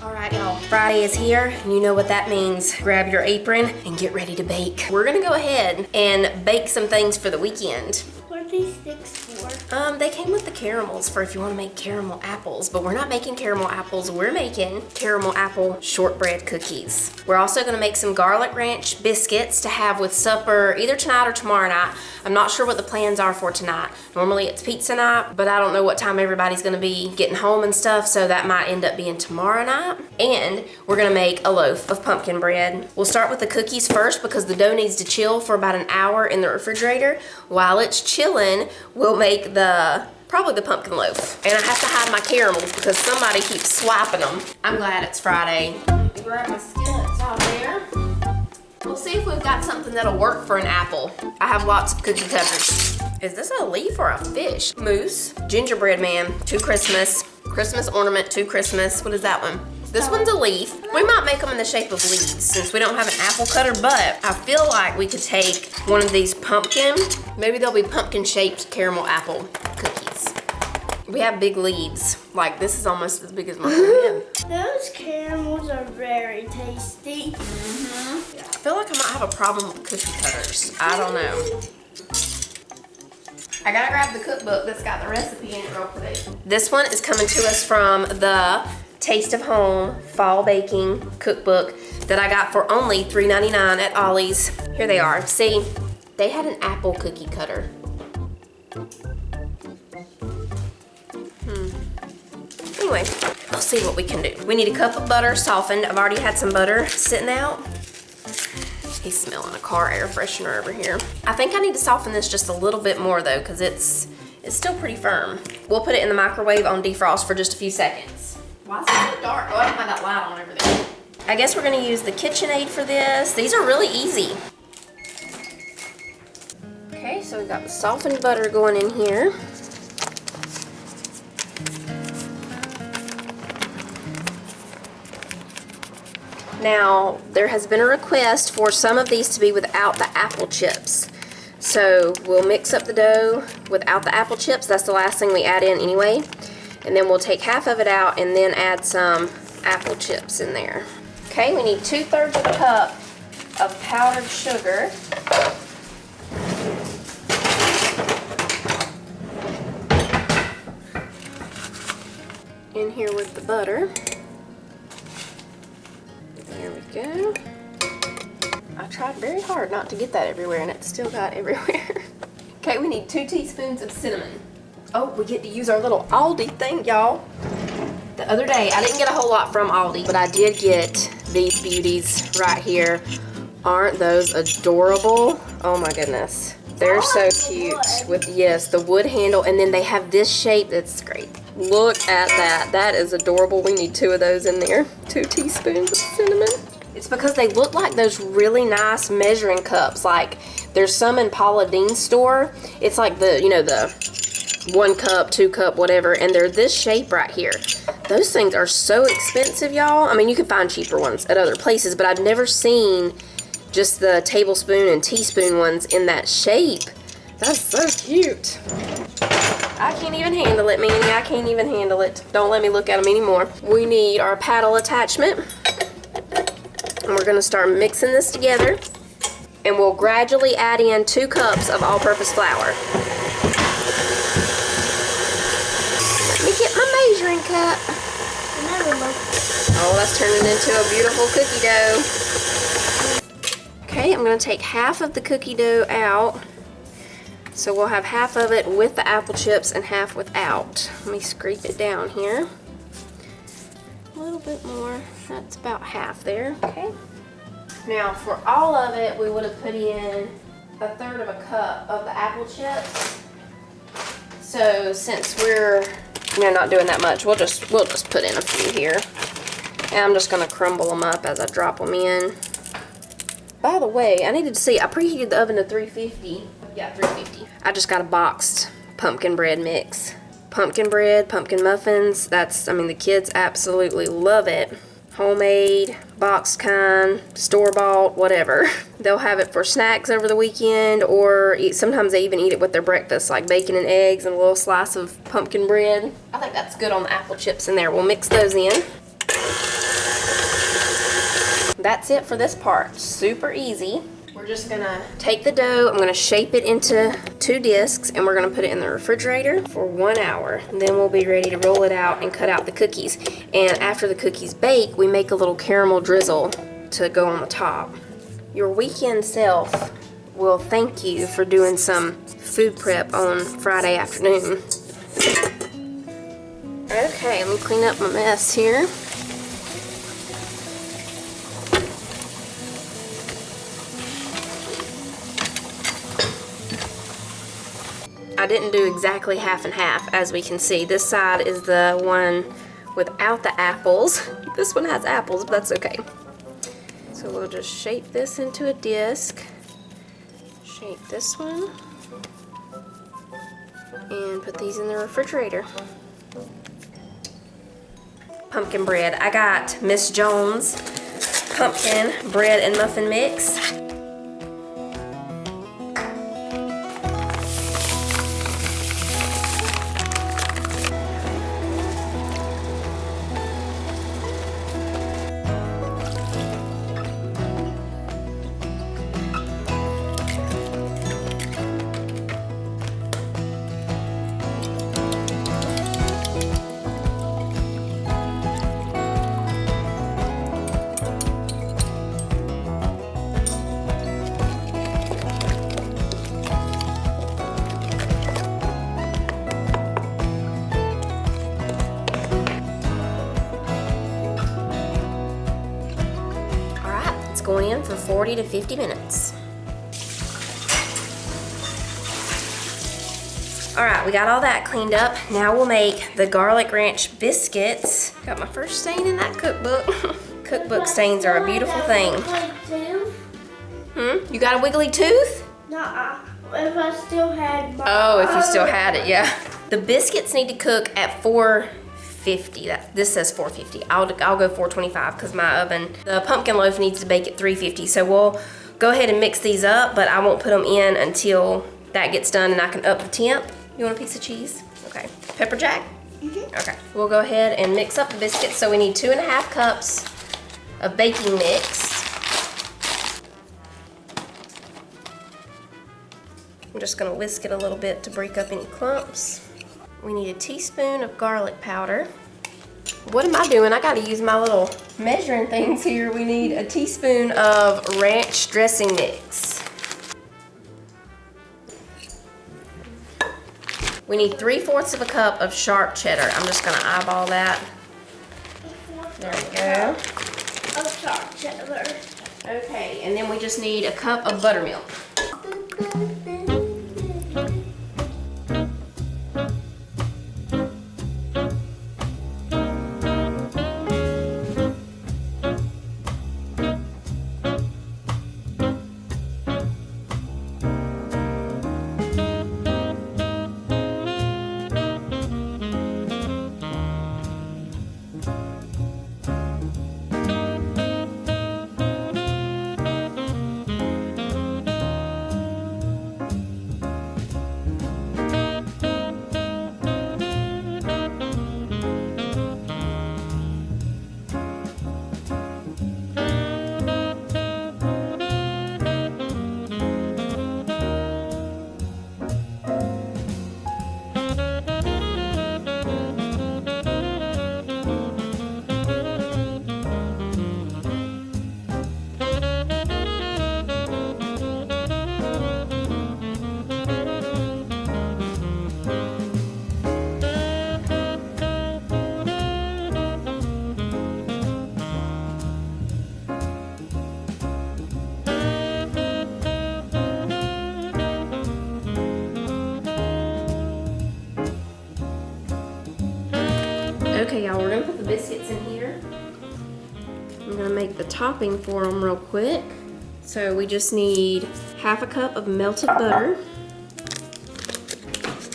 All right, y'all, Friday is here, and you know what that means. Grab your apron and get ready to bake. We're gonna go ahead and bake some things for the weekend. What are these sticks for? They came with the caramels for if you want to make caramel apples, but we're not making caramel apples. We're making caramel apple shortbread cookies. We're also going to make some garlic ranch biscuits to have with supper either tonight or tomorrow night. I'm not sure what the plans are for tonight. Normally it's pizza night, but I don't know what time everybody's going to be getting home and stuff, so that might end up being tomorrow night. And we're going to make a loaf of pumpkin bread. We'll start with the cookies first because the dough needs to chill for about an hour in the refrigerator. While it's chilling, we'll make probably the pumpkin loaf. And I have to hide my caramels because somebody keeps swiping them. I'm glad it's Friday. Grab my skillets out there. We'll see if we've got something that'll work for an apple. I have lots of cookie cutters. Is this a leaf or a fish? Moose, gingerbread man, to Christmas, Christmas ornament, to Christmas. What is that one? This one's a leaf. We might make them in the shape of leaves since we don't have an apple cutter, but I feel like we could take one of these maybe they'll be pumpkin shaped caramel apple cookies. We have big leaves. Like this is almost as big as my hand. Those caramels are very tasty. I feel like I might have a problem with cookie cutters. I don't know. I gotta grab the cookbook that's got the recipe in it real quick. This one is coming to us from the Taste of Home Fall Baking Cookbook that I got for only $3.99 at Ollie's. Here they are. See, they had an apple cookie cutter. Anyway, we'll see what we can do. We need a cup of butter softened. I've already had some butter sitting out. He's smelling a car air freshener over here. I think I need to soften this just a little bit more though, because it's still pretty firm. We'll put it in the microwave on defrost for just a few seconds. Why is it so dark? Oh, I don't have that light on over there. I guess we're gonna use the KitchenAid for this. These are really easy. Okay, so we've got the softened butter going in here. Now, there has been a request for some of these to be without the apple chips. So we'll mix up the dough without the apple chips. That's the last thing we add in anyway. And then we'll take half of it out and then add some apple chips in there. Okay, we need 2/3 of a cup of powdered sugar. In here with the butter. There we go. I tried very hard not to get that everywhere and it still got everywhere. Okay, we need 2 teaspoons of cinnamon. Oh, we get to use our little Aldi thing, y'all. The other day, I didn't get a whole lot from Aldi, but I did get these beauties right here. Aren't those adorable? Oh my goodness. They're so cute with, yes, the wood handle, and then they have this shape that's great. Look at that. That is adorable. We need 2 of those in there. 2 teaspoons of cinnamon. It's because they look like those really nice measuring cups. Like, there's some in Paula Deen's store. It's like the, you know, the 1 cup, 2 cup, whatever, and they're this shape right here. Those things are so expensive, y'all. I mean, you can find cheaper ones at other places, but I've never seen just the tablespoon and teaspoon ones in that shape. That's so cute. I can't even handle it, Manny. I can't even handle it. Don't let me look at them anymore. We need our paddle attachment. And we're gonna start mixing this together. And we'll gradually add in 2 cups of all-purpose flour. Let me get my measuring cup. Oh, that's turning into a beautiful cookie dough. Okay, I'm gonna take half of the cookie dough out. So we'll have half of it with the apple chips and half without. Let me scrape it down here. A little bit more. That's about half there, okay? Now for all of it, we would have put in 1/3 of a cup of the apple chips. So since we're, you know, not doing that much, we'll just put in a few here. And I'm just gonna crumble them up as I drop them in. By the way, I needed to see, I preheated the oven to 350. Yeah, 350. I just got a boxed pumpkin bread mix. Pumpkin bread, pumpkin muffins, that's, I mean, the kids absolutely love it. Homemade, boxed kind, store-bought, whatever. They'll have it for snacks over the weekend, or sometimes they even eat it with their breakfast, like bacon and eggs and a little slice of pumpkin bread. I think that's good on the apple chips in there. We'll mix those in. That's it for this part. Super easy. We're just gonna take the dough, I'm gonna shape it into 2 discs, and we're gonna put it in the refrigerator for 1 hour. Then we'll be ready to roll it out and cut out the cookies. And after the cookies bake, we make a little caramel drizzle to go on the top. Your weekend self will thank you for doing some food prep on Friday afternoon. Okay, let me clean up my mess here. I didn't do exactly half and half, as we can see. This side is the one without the apples. This one has apples, but that's okay. So we'll just shape this into a disc. Shape this one. And put these in the refrigerator. Pumpkin bread. I got Miss Jones pumpkin bread and muffin mix. Going in for 40 to 50 minutes. All right, we got all that cleaned up. Now we'll make the garlic ranch biscuits. Got my first stain in that cookbook. Cookbook stains are a beautiful thing. You got a wiggly tooth? Nuh-uh. If I still had my... Oh, if you still had it, yeah. The biscuits need to cook at 450. This says 450. I'll go 425 because my oven, the pumpkin loaf needs to bake at 350. So we'll go ahead and mix these up, but I won't put them in until that gets done and I can up the temp. You want a piece of cheese? Okay. Pepper jack? Okay. We'll go ahead and mix up the biscuits. So we need 2.5 cups of baking mix. I'm just gonna whisk it a little bit to break up any clumps. We need a teaspoon of garlic powder. What am I doing? I gotta use my little measuring things here. We need a teaspoon of ranch dressing mix. We need 3/4 of a cup of sharp cheddar. I'm just gonna eyeball that. There we go. Of sharp cheddar. Okay, and then we just need a cup of buttermilk. Okay, y'all, we're gonna put the biscuits in here. I'm gonna make the topping for them real quick. So we just need 1/2 cup of melted butter.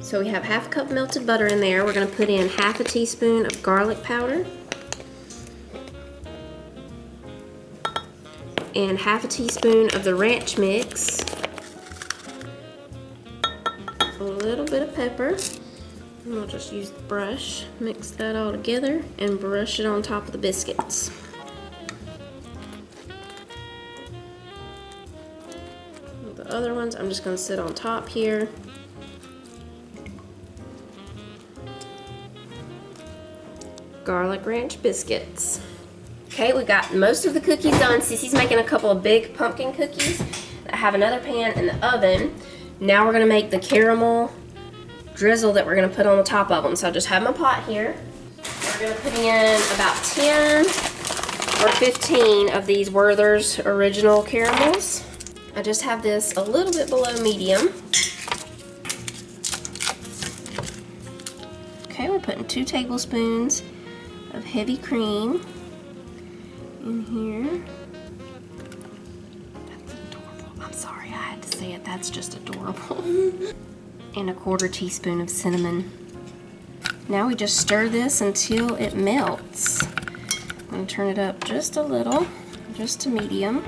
So we have 1/2 cup melted butter in there. We're gonna put in 1/2 teaspoon of garlic powder. And 1/2 teaspoon of the ranch mix. A little bit of pepper. And we'll just use the brush, mix that all together, and brush it on top of the biscuits. the other ones. I'm just gonna sit on top here. Garlic ranch biscuits. Okay, we got most of the cookies done. Sissy's making a couple of big pumpkin cookies. I have another pan in the oven. Now we're gonna make the caramel drizzle that we're gonna put on the top of them. So I just have my pot here. We're gonna put in about 10 or 15 of these Werther's original caramels. I just have this a little bit below medium. Okay, we're putting 2 tablespoons of heavy cream in here. That's adorable. I'm sorry, I had to say it. That's just adorable. And a 1/4 teaspoon of cinnamon. Now we just stir this until it melts. I'm gonna turn it up just a little, just to medium.